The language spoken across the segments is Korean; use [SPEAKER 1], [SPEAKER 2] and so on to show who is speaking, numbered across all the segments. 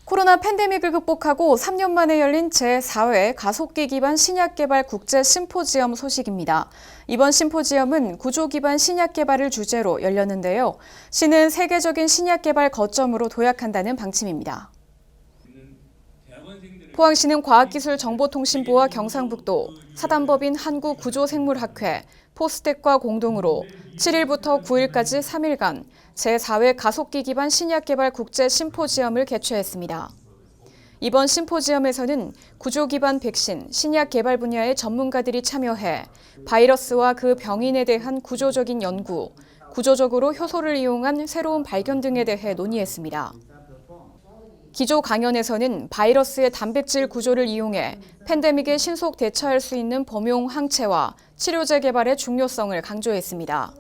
[SPEAKER 1] 코로나 팬데믹을 극복하고 3년 만에 열린 제4회 가속기 기반 신약 개발 국제 심포지엄 소식입니다. 이번 심포지엄은 구조 기반 신약 개발을 주제로 열렸는데요. 시는 세계적인 신약 개발 거점으로 도약한다는 방침입니다. 포항시는 과학기술정보통신부와 경상북도, 사단법인 한국구조생물학회, 포스텍과 공동으로 7일부터 9일까지 3일간 제4회 가속기 기반 신약개발 국제 심포지엄을 개최했습니다. 이번 심포지엄에서는 구조 기반 백신, 신약 개발 분야의 전문가들이 참여해 바이러스와 그 병인에 대한 구조적인 연구, 구조적으로 효소를 이용한 새로운 발견 등에 대해 논의했습니다. 기조 강연에서는 바이러스의 단백질 구조를 이용해 팬데믹에 신속 대처할 수 있는 범용 항체와 치료제 개발의 중요성을 강조했습니다.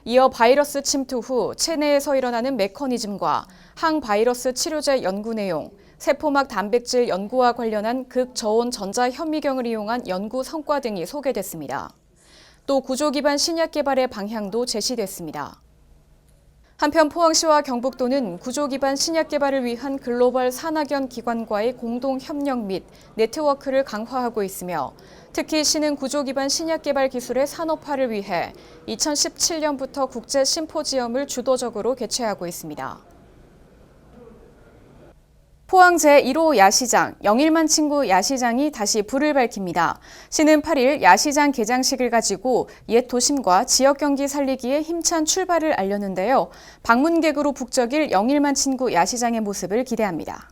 [SPEAKER 1] 이어 바이러스 침투 후 체내에서 일어나는 메커니즘과 항바이러스 치료제 연구 내용, 세포막 단백질 연구와 관련한 극저온 전자현미경을 이용한 연구 성과 등이 소개됐습니다. 또 구조 기반 신약 개발의 방향도 제시됐습니다. 한편 포항시와 경북도는 구조 기반 신약 개발을 위한 글로벌 산학연 기관과의 공동 협력 및 네트워크를 강화하고 있으며 특히 시는 구조 기반 신약 개발 기술의 산업화를 위해 2017년부터 국제 심포지엄을 주도적으로 개최하고 있습니다. 포항 제1호 야시장, 영일만 친구 야시장이 다시 불을 밝힙니다. 시는 8일 야시장 개장식을 가지고 옛 도심과 지역 경기 살리기에 힘찬 출발을 알렸는데요. 방문객으로 북적일 영일만 친구 야시장의 모습을 기대합니다.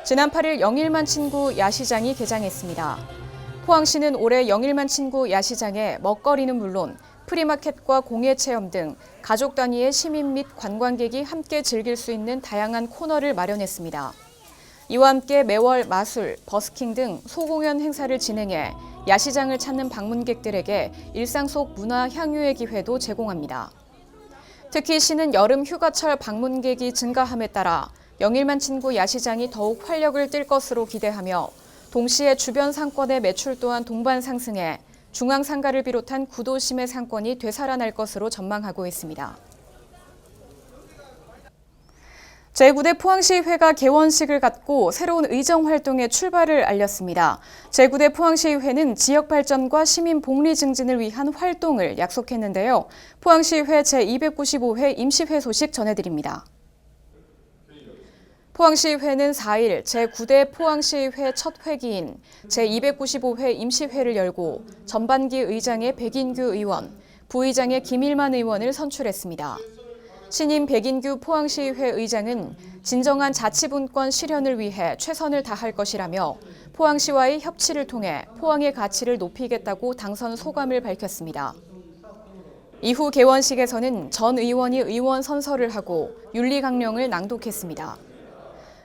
[SPEAKER 1] 지난 8일 영일만 친구 야시장이 개장했습니다. 포항시는 올해 영일만 친구 야시장에 먹거리는 물론 프리마켓과 공예체험 등 가족 단위의 시민 및 관광객이 함께 즐길 수 있는 다양한 코너를 마련했습니다. 이와 함께 매월 마술, 버스킹 등 소공연 행사를 진행해 야시장을 찾는 방문객들에게 일상 속 문화 향유의 기회도 제공합니다. 특히 시는 여름 휴가철 방문객이 증가함에 따라 영일만 친구 야시장이 더욱 활력을 띨 것으로 기대하며 동시에 주변 상권의 매출 또한 동반 상승해 중앙상가를 비롯한 구도심의 상권이 되살아날 것으로 전망하고 있습니다. 제9대 포항시의회가 개원식을 갖고 새로운 의정 활동의 출발을 알렸습니다. 제9대 포항시의회는 지역 발전과 시민 복리 증진을 위한 활동을 약속했는데요. 포항시의회 제295회 임시회 소식 전해드립니다. 포항시의회는 4일 제9대 포항시의회 첫 회기인 제295회 임시회를 열고 전반기 의장의 백인규 의원, 부의장의 김일만 의원을 선출했습니다. 신임 백인규 포항시의회 의장은 진정한 자치분권 실현을 위해 최선을 다할 것이라며 포항시와의 협치를 통해 포항의 가치를 높이겠다고 당선 소감을 밝혔습니다. 이후 개원식에서는 전 의원이 의원 선서를 하고 윤리강령을 낭독했습니다.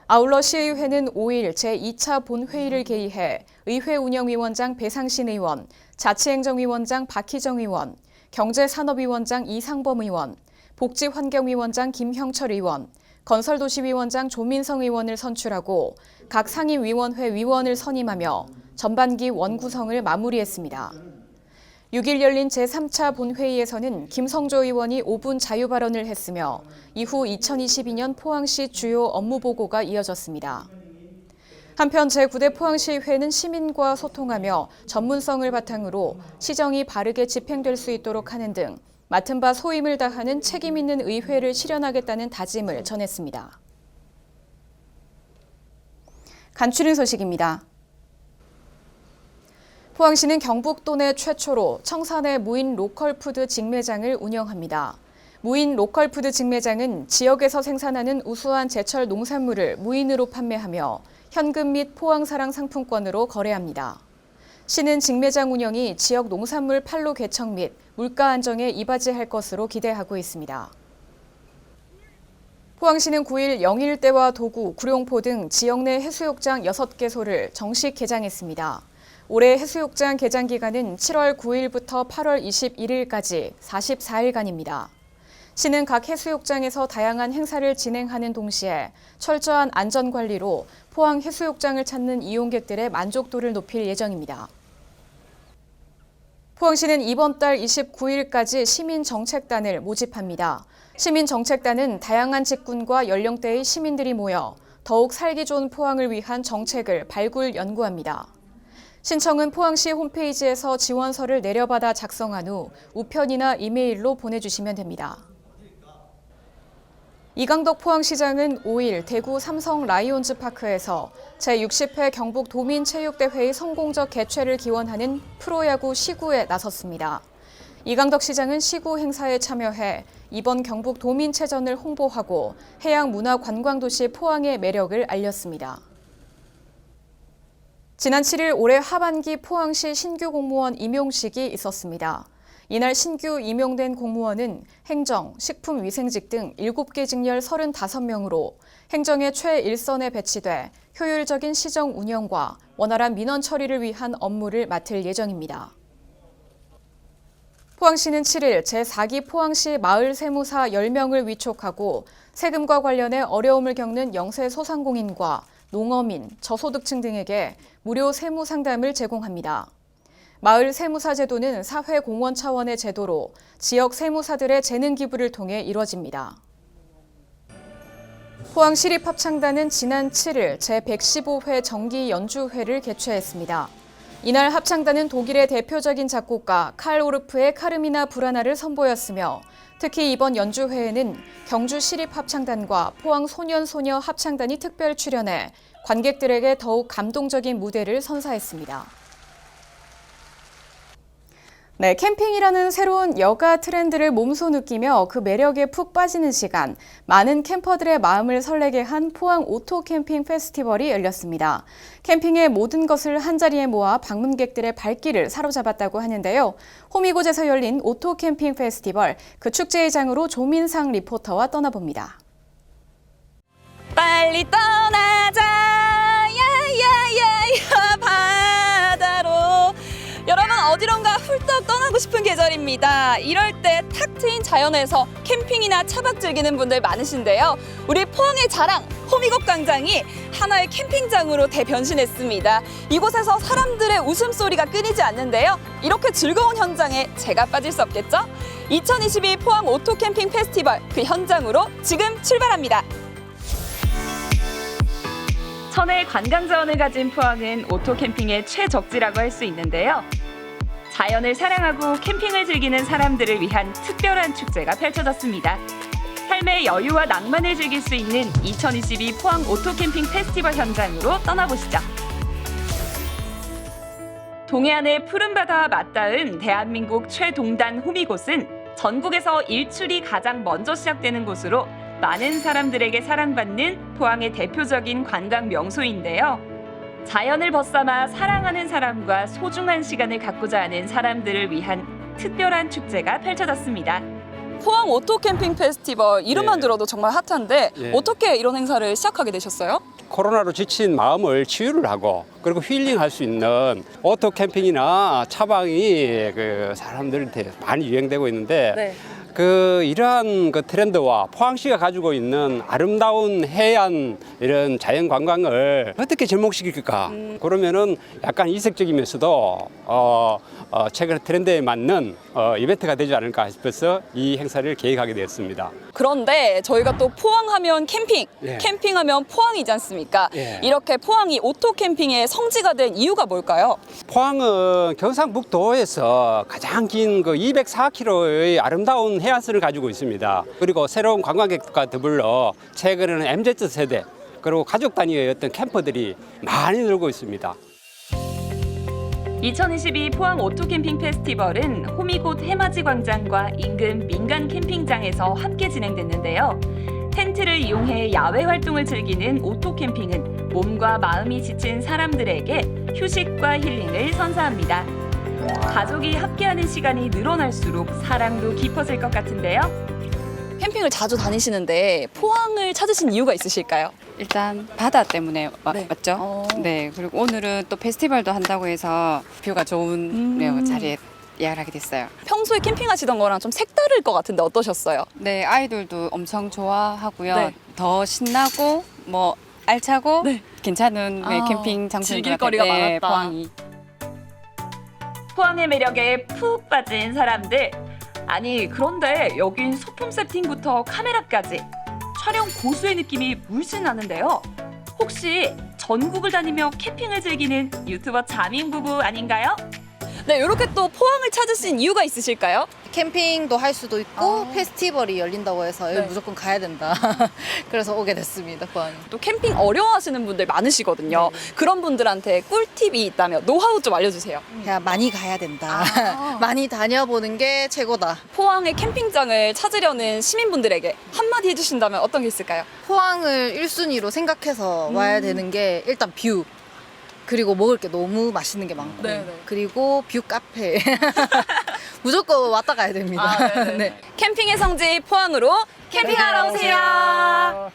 [SPEAKER 1] 아울러 시의회는 5일 제2차 본회의를 개의해 의회운영위원장 배상신 의원, 자치행정위원장 박희정 의원, 경제산업위원장 이상범 의원, 복지환경위원장 김형철 의원, 건설도시위원장 조민성 의원을 선출하고 각 상임위원회 위원을 선임하며 전반기 원구성을 마무리했습니다. 6일 열린 제3차 본회의에서는 김성조 의원이 5분 자유발언을 했으며 이후 2022년 포항시 주요 업무 보고가 이어졌습니다. 한편 제9대 포항시의회는 시민과 소통하며 전문성을 바탕으로 시정이 바르게 집행될 수 있도록 하는 등 맡은 바 소임을 다하는 책임 있는 의회를 실현하겠다는 다짐을 전했습니다. 간추린 소식입니다. 포항시는 경북도 내 최초로 청산의 무인 로컬푸드 직매장을 운영합니다. 무인 로컬푸드 직매장은 지역에서 생산하는 우수한 제철 농산물을 무인으로 판매하며 현금 및 포항사랑 상품권으로 거래합니다. 시는 직매장 운영이 지역 농산물 판로 개척 및 물가 안정에 이바지할 것으로 기대하고 있습니다. 포항시는 9일 영일대와 도구, 구룡포 등 지역 내 해수욕장 6개소를 정식 개장했습니다. 올해 해수욕장 개장 기간은 7월 9일부터 8월 21일까지 44일간입니다. 시는 각 해수욕장에서 다양한 행사를 진행하는 동시에 철저한 안전관리로 포항 해수욕장을 찾는 이용객들의 만족도를 높일 예정입니다. 포항시는 이번 달 29일까지 시민정책단을 모집합니다. 시민정책단은 다양한 직군과 연령대의 시민들이 모여 더욱 살기 좋은 포항을 위한 정책을 발굴 연구합니다. 신청은 포항시 홈페이지에서 지원서를 내려받아 작성한 후 우편이나 이메일로 보내주시면 됩니다. 이강덕 포항시장은 5일 대구 삼성 라이온즈 파크에서 제60회 경북 도민체육대회의 성공적 개최를 기원하는 프로야구 시구에 나섰습니다. 이강덕 시장은 시구 행사에 참여해 이번 경북 도민체전을 홍보하고 해양문화관광도시 포항의 매력을 알렸습니다. 지난 7일 올해 하반기 포항시 신규 공무원 임용식이 있었습니다. 이날 신규 임용된 공무원은 행정, 식품위생직 등 7개 직렬 35명으로 행정의 최일선에 배치돼 효율적인 시정 운영과 원활한 민원 처리를 위한 업무를 맡을 예정입니다. 포항시는 7일 제4기 포항시 마을세무사 10명을 위촉하고 세금과 관련해 어려움을 겪는 영세소상공인과 농어민, 저소득층 등에게 무료 세무 상담을 제공합니다. 마을 세무사 제도는 사회공헌 차원의 제도로 지역 세무사들의 재능 기부를 통해 이뤄집니다. 포항시립합창단은 지난 7일 제115회 정기 연주회를 개최했습니다. 이날 합창단은 독일의 대표적인 작곡가 칼 오르프의 카르미나 브라나를 선보였으며 특히 이번 연주회에는 경주시립합창단과 포항소년소녀 합창단이 특별 출연해 관객들에게 더욱 감동적인 무대를 선사했습니다. 네, 캠핑이라는 새로운 여가 트렌드를 몸소 느끼며 그 매력에 푹 빠지는 시간, 많은 캠퍼들의 마음을 설레게 한 포항 오토 캠핑 페스티벌이 열렸습니다. 캠핑의 모든 것을 한자리에 모아 방문객들의 발길을 사로잡았다고 하는데요. 홈이곳에서 열린 오토 캠핑 페스티벌, 그 축제의 장으로 조민상 리포터와 떠나봅니다.
[SPEAKER 2] 빨리 떠나자 야야야야 바다로. 여러분, 어디론가 훌떡 떠나고 싶은 계절입니다. 이럴 때 탁 트인 자연에서 캠핑이나 차박 즐기는 분들 많으신데요. 우리 포항의 자랑 홈이곳 광장이 하나의 캠핑장으로 대변신했습니다. 이곳에서 사람들의 웃음소리가 끊이지 않는데요. 이렇게 즐거운 현장에 제가 빠질 수 없겠죠? 2022 포항 오토 캠핑 페스티벌, 그 현장으로 지금 출발합니다. 천혜의 관광 자원을 가진 포항은 오토 캠핑의 최적지라고 할 수 있는데요. 자연을 사랑하고 캠핑을 즐기는 사람들을 위한 특별한 축제가 펼쳐졌습니다. 삶의 여유와 낭만을 즐길 수 있는 2022 포항 오토 캠핑 페스티벌 현장으로 떠나보시죠. 동해안의 푸른 바다와 맞닿은 대한민국 최동단 홈이곳은 전국에서 일출이 가장 먼저 시작되는 곳으로 많은 사람들에게 사랑받는 포항의 대표적인 관광 명소인데요. 자연을 벗삼아 사랑하는 사람과 소중한 시간을 갖고자 하는 사람들을 위한 특별한 축제가 펼쳐졌습니다. 포항 오토 캠핑 페스티벌, 이름만 들어도 정말 핫한데 어떻게 이런 행사를 시작하게 되셨어요?
[SPEAKER 3] 코로나로 지친 마음을 치유를 하고 그리고 힐링할 수 있는 오토 캠핑이나 차박이 그 사람들한테 많이 유행되고 있는데 이러한 트렌드와 포항시가 가지고 있는 아름다운 해안 이런 자연 관광을 어떻게 접목시킬까? 그러면은 약간 이색적이면서도 최근 트렌드에 맞는 이벤트가 되지 않을까 싶어서 이 행사를 계획하게 되었습니다.
[SPEAKER 2] 그런데 저희가 또 포항하면 캠핑, 캠핑하면 포항이지 않습니까? 이렇게 포항이 오토 캠핑의 성지가 된 이유가 뭘까요?
[SPEAKER 3] 포항은 경상북도에서 가장 긴 204km의 아름다운 해안선을 가지고 있습니다. 그리고 새로운 관광객과 더불어 최근에는 MZ세대 그리고 가족 단위의 어떤 캠퍼들이 많이 늘고 있습니다.
[SPEAKER 2] 2022 포항 오토 캠핑 페스티벌은 홈이곳 해맞이 광장과 인근 민간 캠핑장에서 함께 진행됐는데요. 텐트를 이용해 야외 활동을 즐기는 오토 캠핑은 몸과 마음이 지친 사람들에게 휴식과 힐링을 선사합니다. 가족이 함께하는 시간이 늘어날수록 사랑도 깊어질 것 같은데요. 캠핑을 자주 다니시는데 포항을 찾으신 이유가 있으실까요?
[SPEAKER 4] 일단 바다 때문에 왔죠. 네, 그리고 오늘은 또 페스티벌도 한다고 해서 뷰가 좋은 자리에 예약을 하게 됐어요.
[SPEAKER 2] 평소에 캠핑하시던 거랑 좀 색다를 것 같은데 어떠셨어요?
[SPEAKER 4] 네, 아이들도 엄청 좋아하고요. 더 신나고 뭐 알차고 괜찮은 캠핑 장소인 것
[SPEAKER 2] 즐길 거리가
[SPEAKER 4] 같아요.
[SPEAKER 2] 많았다.
[SPEAKER 4] 포항이.
[SPEAKER 2] 포항의 매력에 푹 빠진 사람들. 아니, 그런데 여긴 소품 세팅부터 카메라까지 촬영 고수의 느낌이 물씬 나는데요. 혹시 전국을 다니며 캠핑을 즐기는 유튜버 자민 부부 아닌가요?
[SPEAKER 5] 네, 이렇게 또 포항을 찾으신 이유가 있으실까요?
[SPEAKER 6] 캠핑도 할 수도 있고 페스티벌이 열린다고 해서 여기
[SPEAKER 5] 네.
[SPEAKER 6] 무조건 가야 된다. 그래서 오게 됐습니다, 포항에.
[SPEAKER 5] 또 캠핑 어려워하시는 분들 많으시거든요. 그런 분들한테 꿀팁이 있다면 노하우 좀 알려주세요.
[SPEAKER 6] 그냥 많이 가야 된다. 많이 다녀보는 게 최고다.
[SPEAKER 5] 포항의 캠핑장을 찾으려는 시민분들에게 한마디 해주신다면 어떤 게 있을까요?
[SPEAKER 6] 포항을 1순위로 생각해서 와야 되는 게 일단 뷰. 그리고 먹을 게 너무 맛있는 게 많고.
[SPEAKER 5] 네네.
[SPEAKER 6] 그리고 뷰 카페. 무조건 왔다 가야 됩니다. 네.
[SPEAKER 5] 캠핑의 성지 포항으로 캠핑하러 오세요.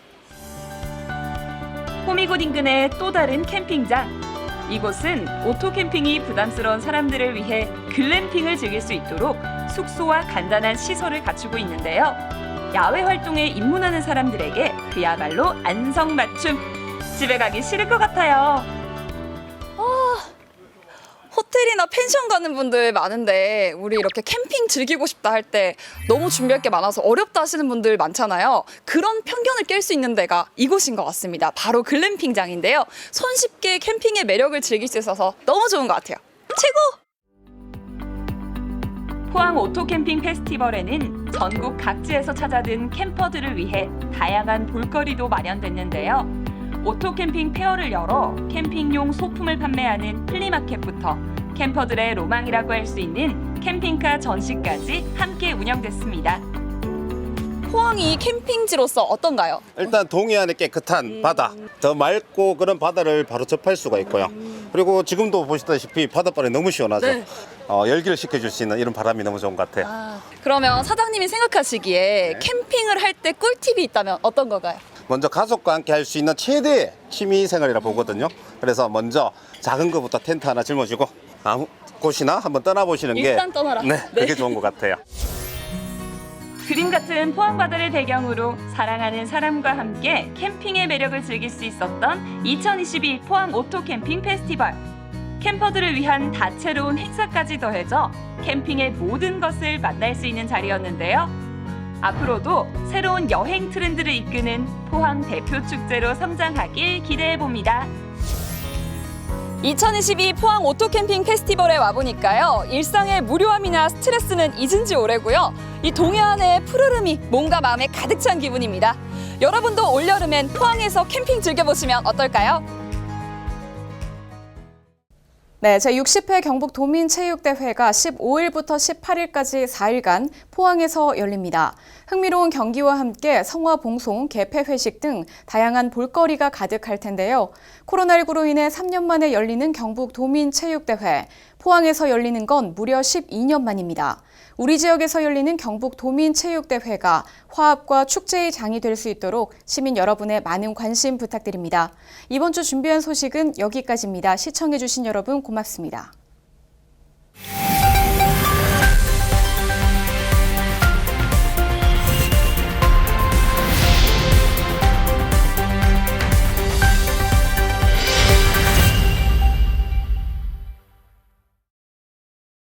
[SPEAKER 2] 호미곶 인근의 또 다른 캠핑장. 이곳은 오토 캠핑이 부담스러운 사람들을 위해 글램핑을 즐길 수 있도록 숙소와 간단한 시설을 갖추고 있는데요. 야외 활동에 입문하는 사람들에게 그야말로 안성맞춤. 집에 가기 싫을 것 같아요.
[SPEAKER 5] 호텔이나 펜션 가는 분들 많은데 우리 이렇게 캠핑 즐기고 싶다 할 때 너무 준비할 게 많아서 어렵다 하시는 분들 많잖아요. 그런 편견을 깰 수 있는 데가 이곳인 것 같습니다. 바로 글램핑장인데요. 손쉽게 캠핑의 매력을 즐길 수 있어서 너무 좋은 것 같아요. 최고!
[SPEAKER 2] 포항 오토 캠핑 페스티벌에는 전국 각지에서 찾아든 캠퍼들을 위해 다양한 볼거리도 마련됐는데요. 오토 캠핑 페어를 열어 캠핑용 소품을 판매하는 플리마켓부터 캠퍼들의 로망이라고 할 수 있는 캠핑카 전시까지 함께 운영됐습니다.
[SPEAKER 5] 포항이 캠핑지로서 어떤가요?
[SPEAKER 7] 일단 동해안의 깨끗한 바다, 더 맑고 그런 바다를 바로 접할 수가 있고요. 그리고 지금도 보시다시피 바닷바람이 너무 시원하죠.
[SPEAKER 5] 네.
[SPEAKER 7] 열기를 식혀줄 수 있는 이런 바람이 너무 좋은 것 같아요.
[SPEAKER 5] 그러면 사장님이 생각하시기에 캠핑을 할 때 꿀팁이 있다면 어떤 건가요?
[SPEAKER 7] 먼저 가족과 함께 할 수 있는 최대의 취미 생활이라 보거든요. 그래서 먼저 작은 것부터 텐트 하나 짊어지고 아무 곳이나 한번 떠나보시는 게
[SPEAKER 5] 일단 떠나라.
[SPEAKER 7] 네,
[SPEAKER 5] 네.
[SPEAKER 7] 그게 좋은 것 같아요.
[SPEAKER 2] 그림 같은 포항 바다를 배경으로 사랑하는 사람과 함께 캠핑의 매력을 즐길 수 있었던 2022 포항 오토 캠핑 페스티벌. 캠퍼들을 위한 다채로운 행사까지 더해져 캠핑의 모든 것을 만날 수 있는 자리였는데요. 앞으로도 새로운 여행 트렌드를 이끄는 포항 대표 축제로 성장하길 기대해 봅니다.
[SPEAKER 5] 2022 포항 오토캠핑 페스티벌에 와보니까요. 일상의 무료함이나 스트레스는 잊은 지 오래고요. 이 동해안의 푸르름이 뭔가 마음에 가득 찬 기분입니다. 여러분도 올여름엔 포항에서 캠핑 즐겨보시면 어떨까요?
[SPEAKER 1] 네, 제60회 경북도민체육대회가 15일부터 18일까지 4일간 포항에서 열립니다. 흥미로운 경기와 함께 성화 봉송, 개폐 회식 등 다양한 볼거리가 가득할 텐데요. 코로나19로 인해 3년 만에 열리는 경북도민체육대회. 포항에서 열리는 건 무려 12년 만입니다. 우리 지역에서 열리는 경북도민체육대회가 화합과 축제의 장이 될 수 있도록 시민 여러분의 많은 관심 부탁드립니다. 이번 주 준비한 소식은 여기까지입니다. 시청해주신 여러분 고맙습니다.